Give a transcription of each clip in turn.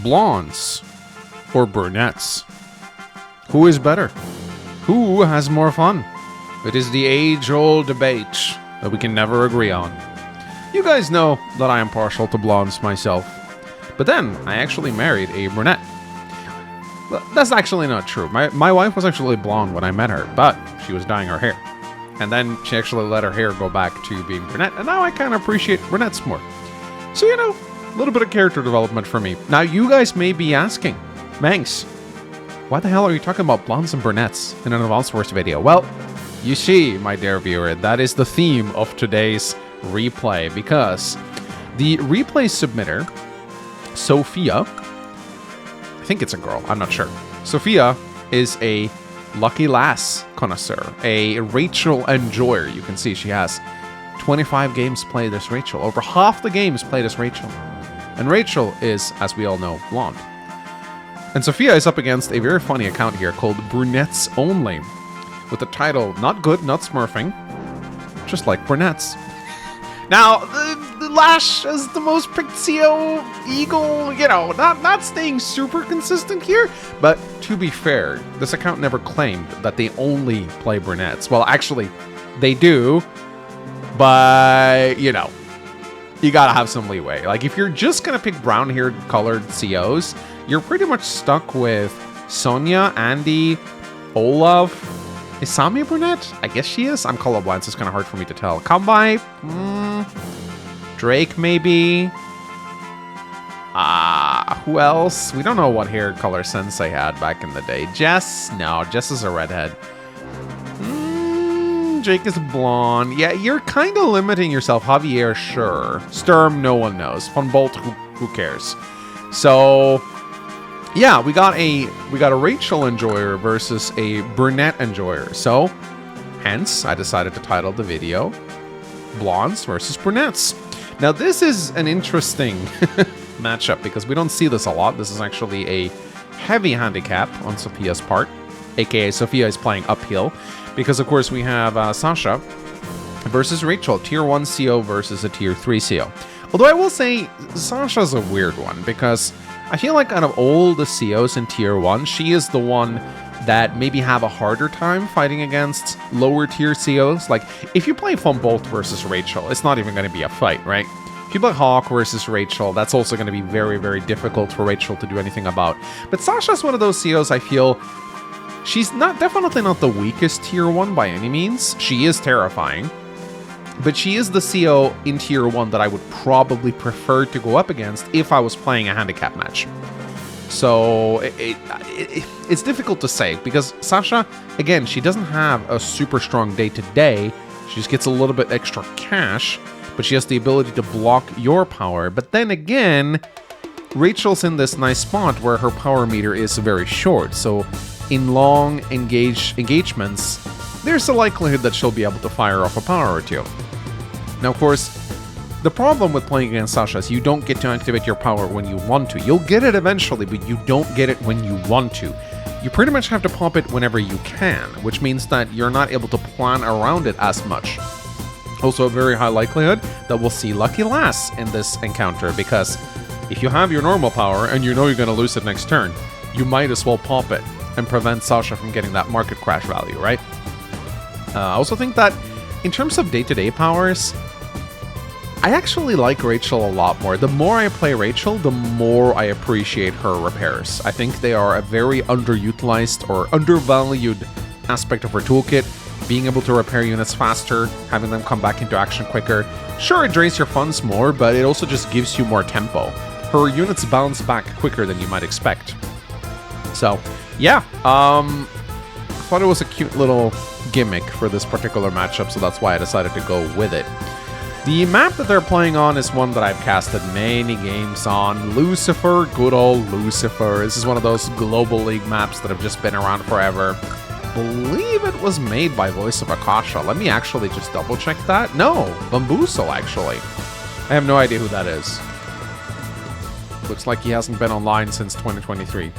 Blondes or brunettes? Who is better? Who has more fun? It is the age-old debate that we can never agree on. You guys know that I am partial to blondes myself. But then, I actually married a brunette. Well, that's actually not true. My wife was actually blonde when I met her, but she was dyeing her hair. And then she actually let her hair go back to being brunette, and now I kind of appreciate brunettes more. So, you know, a little bit of character development for me. Now, you guys may be asking, Mangs, why the hell are you talking about blondes and brunettes in an Advanced Wars video? Well, you see, my dear viewer, that is the theme of today's replay, because the replay submitter, Sophia, I think it's a girl, I'm not sure. Sophia is a lucky lass connoisseur, a Rachel enjoyer. You can see she has 25 games played as Rachel, over half the games played as Rachel. And Rachel is, as we all know, blonde. And Sophia is up against a very funny account here called Brunettes Only, with the title, Not Good, Not Smurfing, just like brunettes. Now, the Lash is the most Pixio Eagle, you know, not staying super consistent here, but to be fair, this account never claimed that they only play brunettes. Well, actually, they do, but, you know, you gotta have some leeway. Like, if you're just gonna pick brown-haired colored COs, you're pretty much stuck with Sonia, Andy, Olaf. Is Sami a brunette? I guess she is. I'm colorblind, so it's kind of hard for me to tell. Kambai? Drake, maybe? Who else? We don't know what hair color Sensei had back in the day. Jess? No, Jess is a redhead. Jake is blonde. Yeah, you're kind of limiting yourself. Javier, sure. Sturm, no one knows. Von Bolt, who cares? So, yeah, we got a Rachel enjoyer versus a brunette enjoyer. So, hence, I decided to title the video Blondes versus Brunettes. Now, this is an interesting matchup because we don't see this a lot. This is actually a heavy handicap on Sophia's part, aka Sophia is playing uphill, because of course we have Sasha versus Rachel, tier 1 CO versus a tier 3 CO. Although I will say Sasha's a weird one because I feel like out of all the COs in tier 1, she is the one that maybe have a harder time fighting against lower tier COs. Like, if you play Von Bolt versus Rachel, it's not even going to be a fight, right? If you play Hawk versus Rachel, that's also going to be very, very difficult for Rachel to do anything about. But Sasha's one of those COs I feel she's definitely not the weakest tier 1 by any means. She is terrifying. But she is the CO in tier 1 that I would probably prefer to go up against if I was playing a handicap match. So it's difficult to say because Sasha, again, she doesn't have a super strong day-to-day. She just gets a little bit extra cash, but she has the ability to block your power. But then again, Rachel's in this nice spot where her power meter is very short. So in long engagements, there's a likelihood that she'll be able to fire off a power or two. Now, of course, the problem with playing against Sasha is you don't get to activate your power when you want to. You'll get it eventually, but you don't get it when you want to. You pretty much have to pop it whenever you can, which means that you're not able to plan around it as much. Also, a very high likelihood that we'll see Lucky Lass in this encounter, because if you have your normal power and you know you're going to lose it next turn, you might as well pop it and prevent Sasha from getting that market crash value, right? I also think that in terms of day-to-day powers, I actually like Rachel a lot more. The more I play Rachel, the more I appreciate her repairs. I think they are a very underutilized or undervalued aspect of her toolkit. Being able to repair units faster, having them come back into action quicker. Sure, it drains your funds more, but it also just gives you more tempo. Her units bounce back quicker than you might expect. So, yeah, I thought it was a cute little gimmick for this particular matchup, so that's why I decided to go with it. The map that they're playing on is one that I've casted many games on. Lucifer, good old Lucifer. This is one of those Global League maps that have just been around forever. I believe it was made by Voice of Akasha. Let me actually just double check that. No, Bamboozle, actually. I have no idea who that is. Looks like he hasn't been online since 2023.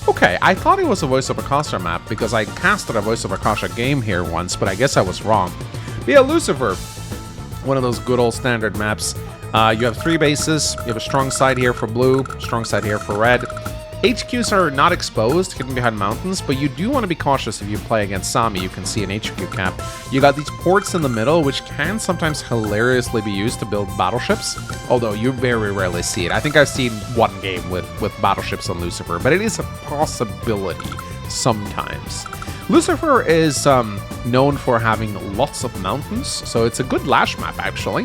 Okay, I thought it was a Voice of Akasha map because I casted a Voice of Akasha game here once, but I guess I was wrong. But yeah, Lucifer. One of those good old standard maps. You have 3 bases. You have a strong side here for blue, strong side here for red. HQs are not exposed, hidden behind mountains, but you do want to be cautious if you play against Sami. You can see an HQ cap. You got these ports in the middle, which can sometimes hilariously be used to build battleships, although you very rarely see it. I think I've seen one game with battleships on Lucifer, but it is a possibility sometimes. Lucifer is known for having lots of mountains, so it's a good lash map, actually.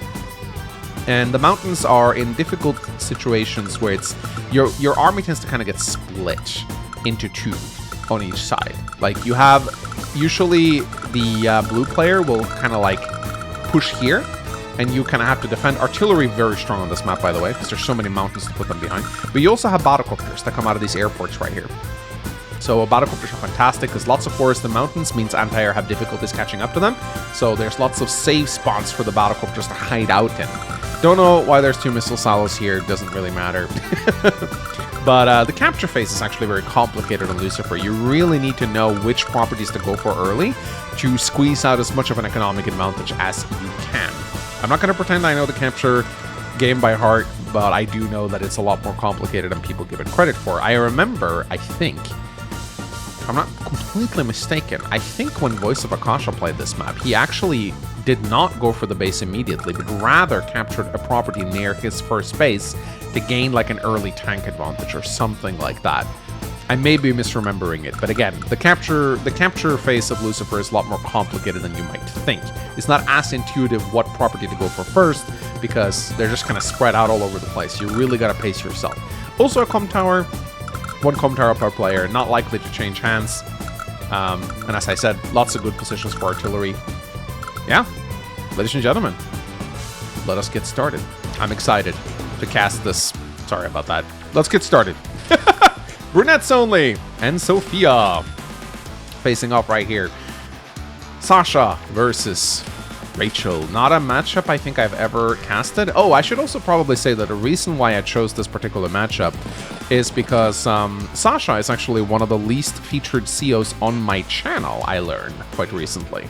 And the mountains are in difficult situations where it's your army tends to kind of get split into 2 on each side. Like you have usually the blue player will kind of like push here, and you kind of have to defend. Artillery very strong on this map, by the way, because there's so many mountains to put them behind. But you also have battlecopters that come out of these airports right here. So battlecopters are fantastic because lots of forest and mountains means anti-air have difficulties catching up to them. So there's lots of safe spots for the battlecopters to hide out in. Don't know why there's 2 missile silos here, doesn't really matter. But the capture phase is actually very complicated on Lucifer. You really need to know which properties to go for early to squeeze out as much of an economic advantage as you can. I'm not going to pretend I know the capture game by heart, but I do know that it's a lot more complicated than people give it credit for. I remember, I think, if I'm not completely mistaken, I think when Voice of Akasha played this map, he actually did not go for the base immediately, but rather captured a property near his first base to gain like an early tank advantage or something like that. I may be misremembering it, but again, the capture phase of Lucifer is a lot more complicated than you might think. It's not as intuitive what property to go for first, because they're just kind of spread out all over the place. You really got to pace yourself. Also a comm tower, 1 comm tower per player, not likely to change hands. And as I said, lots of good positions for artillery. Yeah, ladies and gentlemen, let us get started. I'm excited to cast this. Sorry about that. Let's get started. Brunettes only, and Sophia facing off right here. Sasha versus Rachel. Not a matchup I think I've ever casted. Oh, I should also probably say that the reason why I chose this particular matchup is because Sasha is actually one of the least featured COs on my channel, I learned quite recently.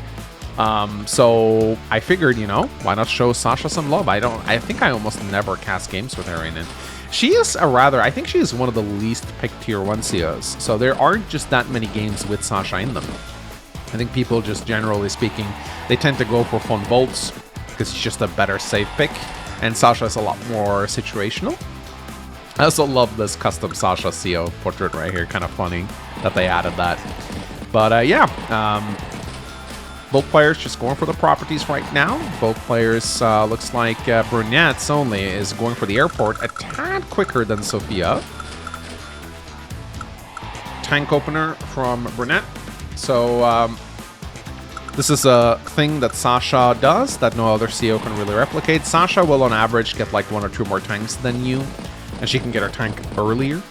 So I figured, you know, why not show Sasha some love? I think I almost never cast games with her in it. She is I think she is one of the least picked tier 1 COs. So there aren't just that many games with Sasha in them. I think people just generally speaking, they tend to go for Von Bolts because it's just a better save pick. And Sasha is a lot more situational. I also love this custom Sasha CO portrait right here. Kind of funny that they added that. But yeah, both players just going for the properties right now. Both players, looks like Brunettes only is going for the airport a tad quicker than Sophia. Tank opener from Brunette. So this is a thing that Sasha does that no other CO can really replicate. Sasha will on average get like 1 or 2 more tanks than you, and she can get her tank earlier.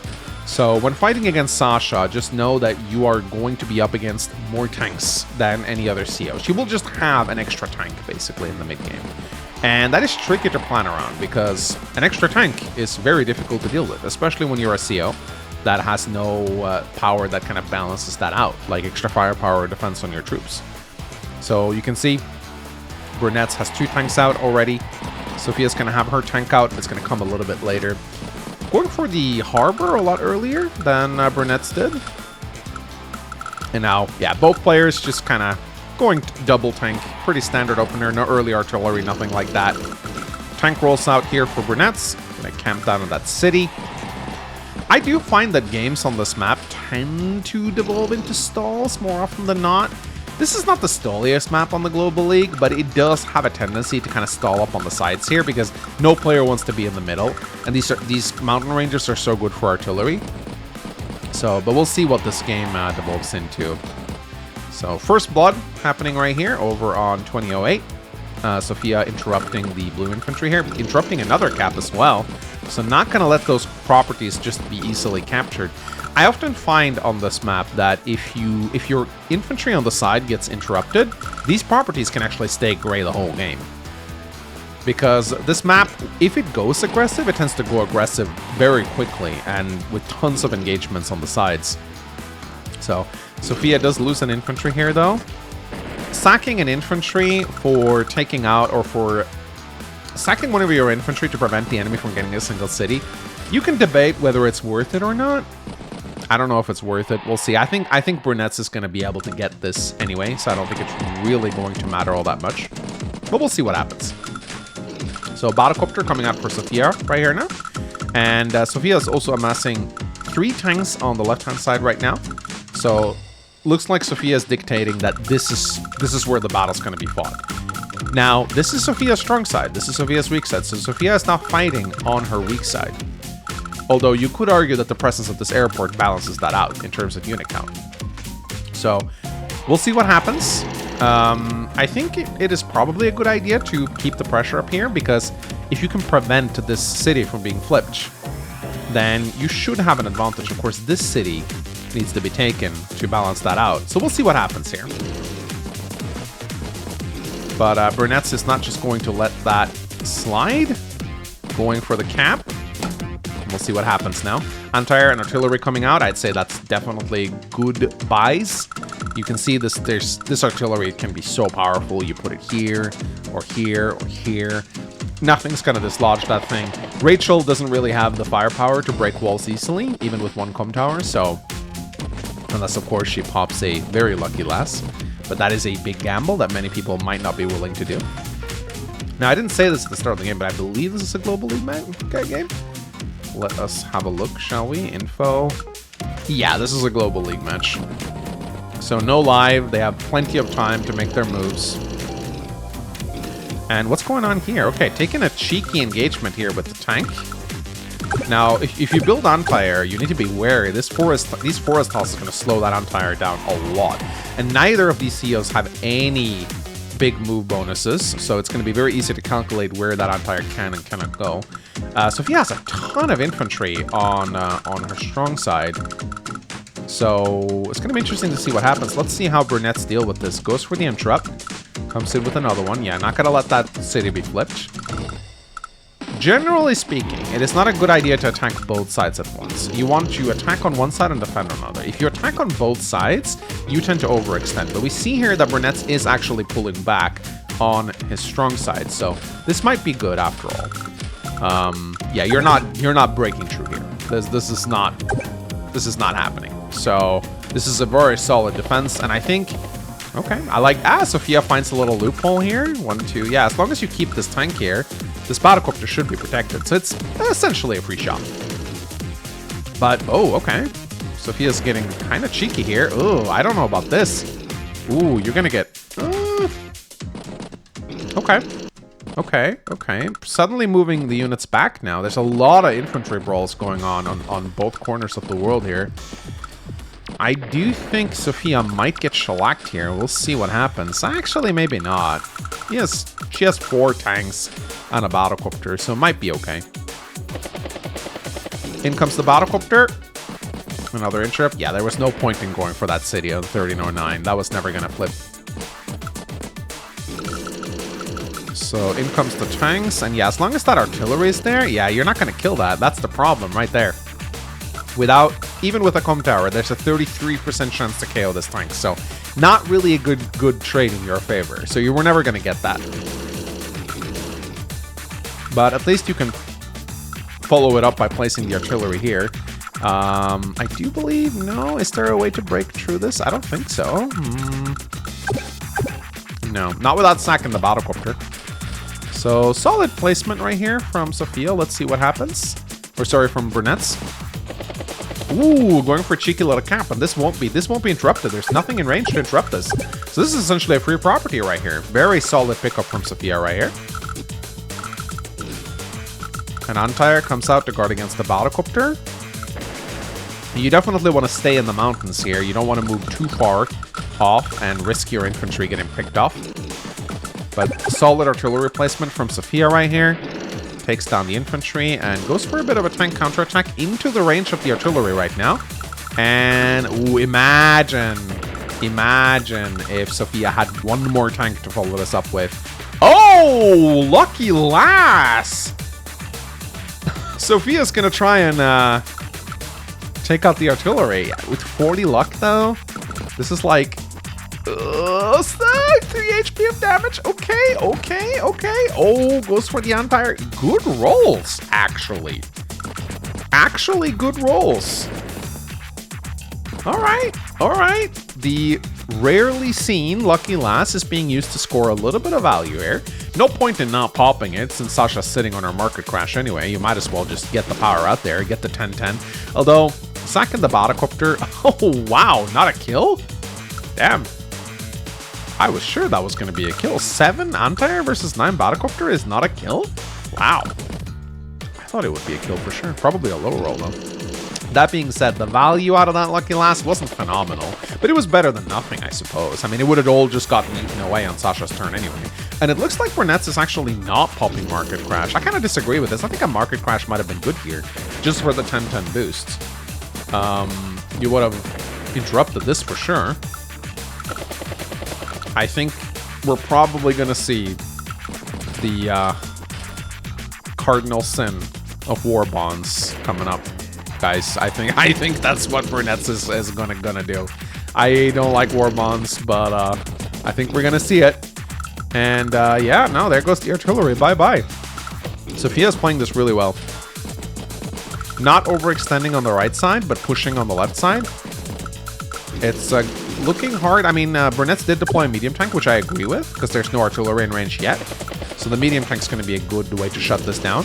So when fighting against Sasha, just know that you are going to be up against more tanks than any other CO. She will just have an extra tank, basically, in the mid-game. And that is tricky to plan around, because an extra tank is very difficult to deal with, especially when you're a CO that has no power that kind of balances that out, like extra firepower or defense on your troops. So you can see Brunettes has 2 tanks out already. Sophia's going to have her tank out. It's going to come a little bit later. Going for the harbor a lot earlier than Brunettes did. And now, yeah, both players just kind of going double tank. Pretty standard opener, no early artillery, nothing like that. Tank rolls out here for Brunettes. Gonna camp down in that city. I do find that games on this map tend to devolve into stalls more often than not. This is not the stalliest map on the Global League, but it does have a tendency to kind of stall up on the sides here because no player wants to be in the middle. And these mountain ranges are so good for artillery. So, but we'll see what this game devolves into. So, first blood happening right here over on 2008. Sophia interrupting the blue infantry here, interrupting another cap as well. So not going to let those properties just be easily captured. I often find on this map that if your infantry on the side gets interrupted, these properties can actually stay gray the whole game. Because this map, if it goes aggressive, it tends to go aggressive very quickly and with tons of engagements on the sides. So Sophia does lose an infantry here though. Sacking an infantry for taking out or for Sacking one of your infantry to prevent the enemy from getting a single city. You can debate whether it's worth it or not. I don't know if it's worth it. We'll see. I think Brunettes is going to be able to get this anyway, so I don't think it's really going to matter all that much. But we'll see what happens. So Battlecopter coming out for Sophia right here now. And Sophia is also amassing 3 tanks on the left-hand side right now. So looks like Sophia is dictating that this is where the battle's going to be fought. Now, this is Sophia's strong side. This is Sophia's weak side. So Sophia is not fighting on her weak side. Although you could argue that the presence of this airport balances that out in terms of unit count. So we'll see what happens. I think it is probably a good idea to keep the pressure up here, because if you can prevent this city from being flipped, then you should have an advantage. Of course, this city needs to be taken to balance that out. So we'll see what happens here. But Brunettes is not just going to let that slide. Going for the cap. We'll see what happens now. Anti-air and artillery coming out. I'd say that's definitely good buys. You can see this artillery can be so powerful. You put it here, or here, or here. Nothing's gonna dislodge that thing. Rachel doesn't really have the firepower to break walls easily, even with 1 com tower, so... Unless, of course, she pops a very lucky lass. But that is a big gamble that many people might not be willing to do. Now, I didn't say this at the start of the game, but I believe this is a Global League game. Let us have a look, shall we? Info. Yeah, this is a Global League match. So no live. They have plenty of time to make their moves. And what's going on here? Okay, taking a cheeky engagement here with the tank. Now, if you build anti-air, you need to be wary. These forest hulls is going to slow that anti-air down a lot. And neither of these CEOs have any big move bonuses, so it's going to be very easy to calculate where that anti-air can and cannot go. Sophia has a ton of infantry on her strong side. So it's going to be interesting to see what happens. Let's see how Brunettes deal with this. Goes for the interrupt. Comes in with another one. Yeah, not going to let that city be flipped. Generally speaking, it is not a good idea to attack both sides at once. You want to attack on one side and defend on another. If you attack on both sides, you tend to overextend. But we see here that Brunettes is actually pulling back on his strong side. So this might be good after all. Yeah, you're not breaking through here. This is not happening. So this is a very solid defense, and I think, okay, I like, Sophia finds a little loophole here. 1, 2, yeah, as long as you keep this tank here, this battlecopter should be protected. So it's essentially a free shot. But, oh, okay. Sophia's getting kind of cheeky here. Oh, I don't know about this. Ooh, you're gonna get, Okay. Suddenly moving the units back now. There's a lot of infantry brawls going on both corners of the world here. I do think Sophia might get shellacked here. We'll see what happens. Actually, maybe not. Yes, she has 4 tanks and a battlecopter, so it might be okay. In comes the battlecopter. Another interrupt. Yeah, there was no point in going for that city on 1309. That was never going to flip. So in comes the tanks, and yeah, as long as that artillery is there, yeah, you're not going to kill that. That's the problem right there. Even with a com tower, there's a 33% chance to KO this tank, so not really a good trade in your favor. So you were never going to get that. But at least you can follow it up by placing the artillery here. I do believe, no, is there a way to break through this? I don't think so. No, not without sacking the battlecopter. So solid placement right here from Sophia. Let's see what happens. Or sorry, from Brunettes. Ooh, going for a cheeky little cap, and this won't be interrupted. There's nothing in range to interrupt this. So this is essentially a free property right here. Very solid pickup from Sophia right here. An anti-air comes out to guard against the battlecopter. You definitely want to stay in the mountains here. You don't want to move too far off and risk your infantry getting picked off. But solid artillery placement from Sophia right here. Takes down the infantry and goes for a bit of a tank counterattack into the range of the artillery right now. And ooh, imagine if Sophia had one more tank to follow this up with. Oh, lucky lass! Sophia's gonna try and take out the artillery with 40 luck though. This is like, stop! 3 HP of damage. Okay, okay, okay. Oh, goes for the anti-air. Good rolls, actually. Actually, good rolls. All right, all right. The rarely seen Lucky Lass is being used to score a little bit of value here. No point in not popping it since Sasha's sitting on her market crash anyway. You might as well just get the power out there, get the 10-10. Although, second the Batacopter. Oh, wow, not a kill? Damn. I was sure that was going to be a kill. 7 anti-air versus 9 Batacopter is not a kill? Wow. I thought it would be a kill for sure. Probably a low roll though. That being said, the value out of that Lucky Lass wasn't phenomenal, but it was better than nothing, I suppose. I mean, it would have all just gotten eaten away on Sasha's turn anyway. And it looks like Brunettes is actually not popping Market Crash. I kind of disagree with this. I think a Market Crash might have been good here, just for the 10-10 boost. You would have interrupted this for sure. I think we're probably going to see the cardinal sin of War Bonds coming up. Guys, I think that's what Brunettes is gonna do. I don't like War Bonds, but I think we're gonna see it. And yeah, no, there goes the artillery. Bye-bye. Sophia's playing this really well. Not overextending on the right side, but pushing on the left side. It's looking hard. I mean, Brunettes did deploy a medium tank, which I agree with, because there's no artillery in range yet. So the medium tank's gonna be a good way to shut this down.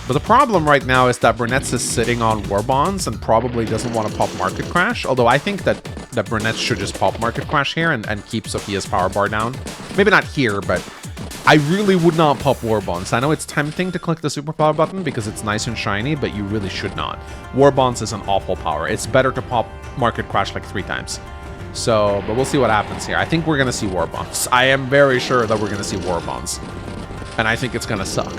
But the problem right now is that Brunettes is sitting on War Bonds and probably doesn't want to pop Market Crash. Although I think that Brunettes should just pop Market Crash here and keep Sophia's power bar down. Maybe not here, but I really would not pop War Bonds. I know it's tempting to click the superpower button because it's nice and shiny, but you really should not. War Bonds is an awful power. It's better to pop Market Crash like 3 times. So, but we'll see what happens here. I think we're going to see War Bonds. I am very sure that we're going to see War Bonds. And I think it's going to suck.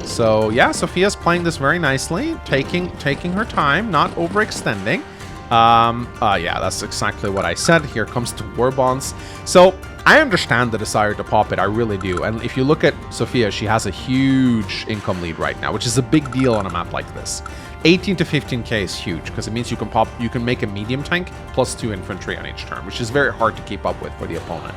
So yeah, Sophia's playing this very nicely, taking her time, not overextending. Yeah, that's exactly what I said. Here comes the War Bonds. So I understand the desire to pop it, I really do. And if you look at Sophia, she has a huge income lead right now, which is a big deal on a map like this. 18 to 15k is huge because it means you can make a medium tank plus 2 infantry on each turn, which is very hard to keep up with for the opponent.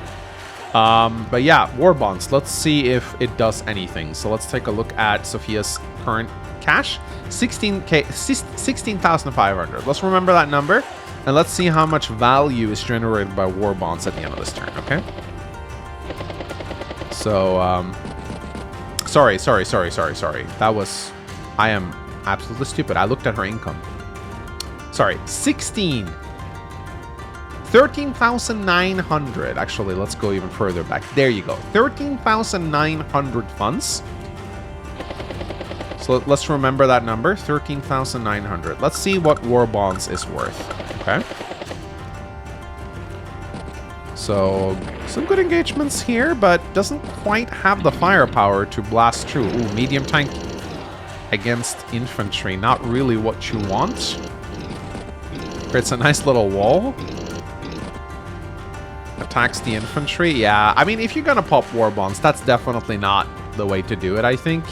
But yeah, War Bonds. Let's see if it does anything. So let's take a look at Sophia's current cash. 16,500. Let's remember that number. And let's see how much value is generated by War Bonds at the end of this turn, okay? So, sorry. That was... I am absolutely stupid. I looked at her income. Sorry, 13,900. Actually, let's go even further back. There you go. 13,900 funds. So let's remember that number. 13,900. Let's see what War Bonds is worth. Okay. So some good engagements here, but doesn't quite have the firepower to blast through. Ooh, medium tank against infantry. Not really what you want. Creates a nice little wall. Attacks the infantry. Yeah, I mean, if you're gonna pop War Bonds, that's definitely not the way to do it, I think.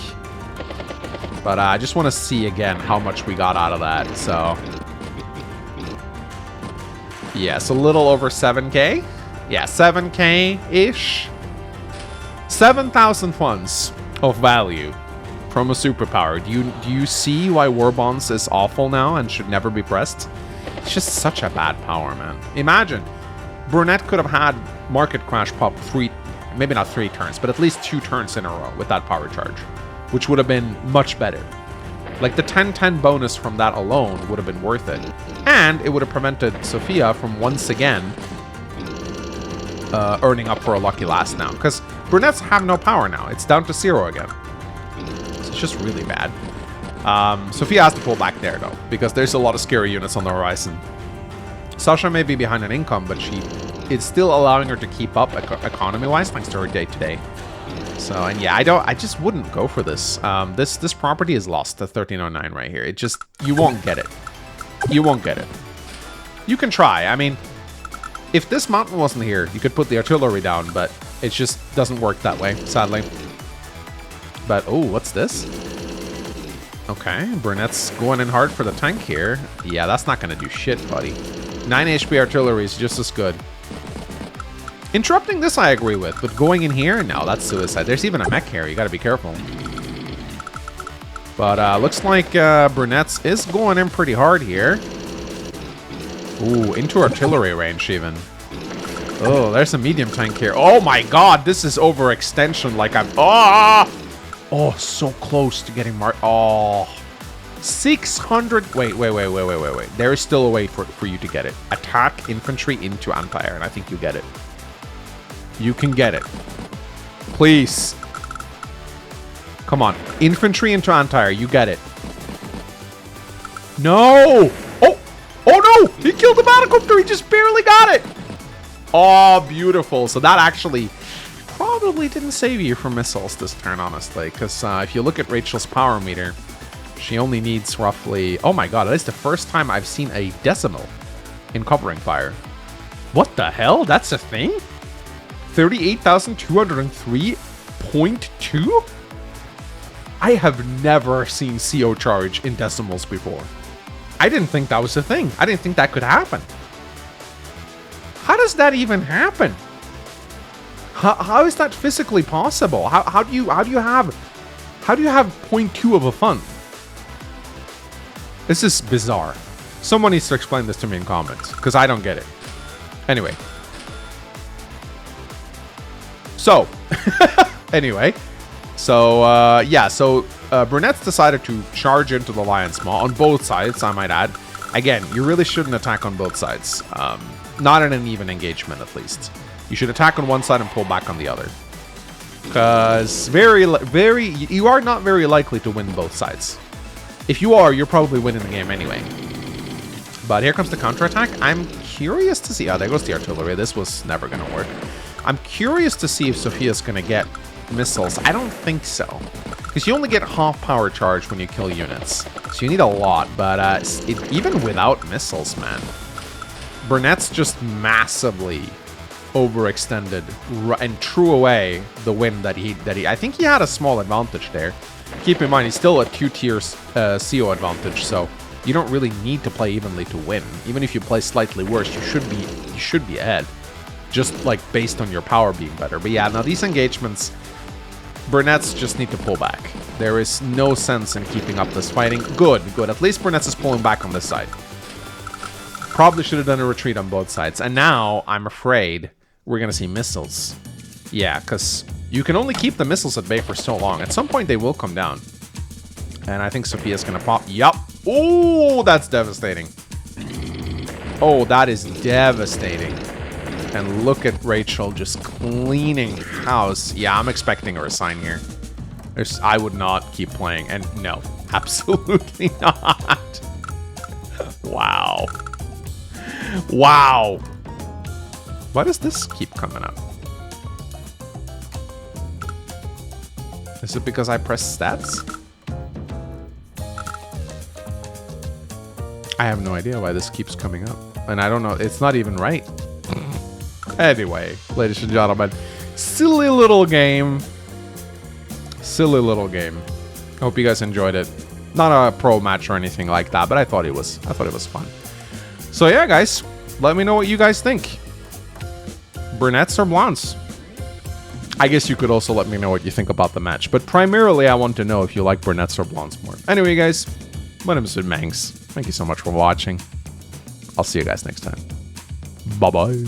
But I just want to see again how much we got out of that. So, yes, a little over 7k. Yeah, 7k-ish. 7,000 funds of value from a superpower. Do you see why War Bonds is awful now and should never be pressed? It's just such a bad power, man. Imagine. Brunette could have had Market Crash pop 3, maybe not 3 turns, but at least 2 turns in a row with that power charge, which would have been much better. Like the 10-10 bonus from that alone would have been worth it. And it would have prevented Sophia from once again earning up for a Lucky Lass now. Because Brunettes have no power now. It's down to 0 again. So it's just really bad. Sophia has to pull back there though, because there's a lot of scary units on the horizon. Sasha may be behind in income, but it's still allowing her to keep up economy-wise thanks to her day-to-day. So, and yeah, I just wouldn't go for this. This property is lost to 1309 right here. It just, you won't get it. You won't get it. You can try. I mean, if this mountain wasn't here, you could put the artillery down, but it just doesn't work that way, sadly. But, oh, what's this? Okay, Brunette's going in hard for the tank here. Yeah, that's not going to do shit, buddy. 9 HP artillery is just as good. Interrupting this I agree with, but going in here? No, that's suicide. There's even a mech here. You gotta be careful. But looks like Brunettes is going in pretty hard here. Ooh, into artillery range even. Oh, there's a medium tank here. Oh my god, this is overextension like I'm... Oh, so close to getting marked. Oh, 600... Wait. There is still a way for you to get it. Attack infantry into anti-air, and I think you get it. You can get it. Please. Come on. Infantry into anti-air. You get it. No! Oh no! He killed the battlecopter! He just barely got it! Oh, beautiful. So that actually probably didn't save you from missiles this turn, honestly. Because if you look at Rachel's power meter, she only needs roughly... Oh my god, that is the first time I've seen a decimal in covering fire. What the hell? That's a thing? 38,203.2? I have never seen CO charge in decimals before. I didn't think that was a thing. I didn't think that could happen. How does that even happen? How is that physically possible? How do you have 0.2 of a fun? This is bizarre. Someone needs to explain this to me in comments, because I don't get it. Anyway. So, Brunettes decided to charge into the Lion's Maw on both sides, I might add. Again, you really shouldn't attack on both sides. Not in an even engagement, at least. You should attack on one side and pull back on the other. Because you are not very likely to win both sides. If you are, you're probably winning the game anyway. But here comes the counterattack. I'm curious to see... Oh, there goes the artillery. This was never going to work. I'm curious to see if Sophia's going to get missiles. I don't think so. Because you only get half power charge when you kill units. So you need a lot. But even without missiles, man. Brunettes just massively overextended and threw away the win that he... I think he had a small advantage there. Keep in mind, he's still a 2-tier CO advantage, so you don't really need to play evenly to win. Even if you play slightly worse, you should be ahead. Just like based on your power being better. But yeah, now these engagements, Brunettes just need to pull back. There is no sense in keeping up this fighting. Good. At least Brunettes is pulling back on this side. Probably should have done a retreat on both sides. And now, I'm afraid, we're going to see missiles. Yeah, because you can only keep the missiles at bay for so long. At some point, they will come down. And I think Sophia's going to pop. Yup. Oh, that's devastating. Oh, that is devastating. And look at Rachel just cleaning house. Yeah, I'm expecting her a sign here. I would not keep playing. And no, absolutely not. Wow. Wow. Why does this keep coming up? Is it because I press stats? I have no idea why this keeps coming up. And I don't know. It's not even right. Anyway, ladies and gentlemen, silly little game. Silly little game. Hope you guys enjoyed it. Not a pro match or anything like that, but I thought it was fun. So yeah, guys, let me know what you guys think. Brunettes or blondes? I guess you could also let me know what you think about the match, but primarily I want to know if you like brunettes or blondes more. Anyway, guys, my name is Mangs. Thank you so much for watching. I'll see you guys next time. Bye-bye.